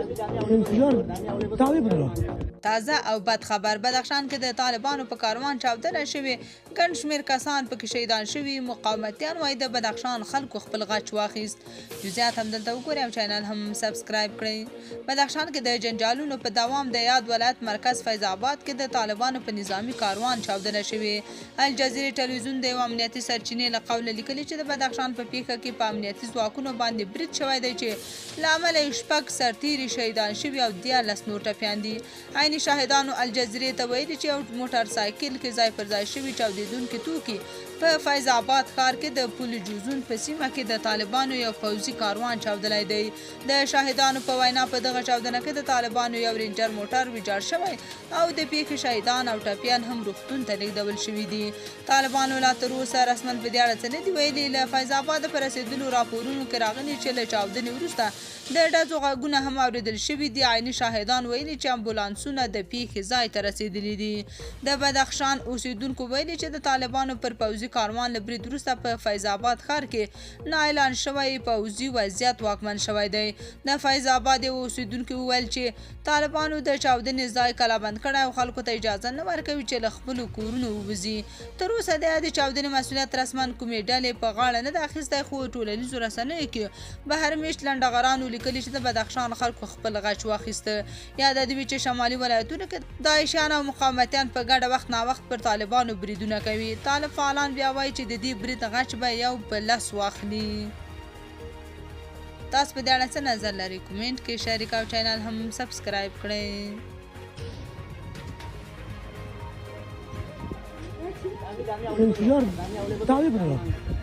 انفجار دعوی بدلا. تازه او بد خبر بدخشان کې د طالبانو په کاروان چاودنه شوې ګڼ شمېر کسان پکې شهیدان شوي مقاومتیان وایي د بدخشان خلکو خپل غچ واخیست. جزئیات هم دلته وګورئ او چینل هم سبسکرایب کړئ. بدخشان کې د جنجالونو په دوام د یاد ولایت مرکز فیض آباد کې د طالبانو په نظامی کاروان چاودنه شوې. الجزیرې ټلویزیون د یو امنیتي سرچینې له قوله لیکلي چې د بدخشان په پیښه کې په امنیتي ځواکونو باندې برید شوی دی چې له امله یې 6 سرتیري شهیدان شوي او 14 نور ټپیان دي. عیني شاهدانو الجزیرې ته ویلي چې یو موټر سایکل کې ځای پر ځای شوي چاودېدونکي توکي په فیض آباد ښار کې د پل جوزون په سیمه کې د طالبانو یو پوځي کاروان چاودلی دی. د شاهدانو په وینا په دغه چاودنه کې د طالبانو یو رینجر موټر ویجاړ شوی او د پیښې شهیدان او ټپیان هم روغتون ته لیږدول شوي دي. طالبانو لا تر اوسه رسما په دې اړه څه نه دي ویلي. له فیض آباده په رسېدلو راپورونو کې راغلي چې له چاودنې وروسته د ډزو غږونه هم اورېدل شوي دي. عیني شاهدان ویلي چې امبولانسونه د پیښې ځای ته رسېدلي دي. د بدخشان اوسېدونکو ویلي چې د طالبانو پر پوځي کاروان له برید وروسته په فیض آباد ښار کې نااعلان شوی پوځي وضعیت واکمن شوی دی. د فیض آباد یو اوسېدونکي وویل چې طالبانو د چاودنې ځای کلابند کړی او خلکو ته اجازه نه ورکوي چې له خپلو کورونو ووځي. تر اوسه د چاودنې مسؤلیت رسما کومې ډلې په غاړه نه ده اخیستی، خو ټولنیزو رسنیو کې بهرمېشت لنډغرانو لیکلي چې د بدخشان خلکو خپل غچ واخیسته. یاده دې وي چې شمالي ولایتونو کې داعشیان او مقاومتیان په ګډه وخت ناوخت پر طالبانو بریدونه کوي. طالب فعالان بیا وایي چې د دې برید غچ به یو په لس واخلي. تاسو په دې اړه څه نظر لرئ؟ کومنټ کې شریک او چینل هم سبسکرایب کړئ. انفجار دعوی بدلا.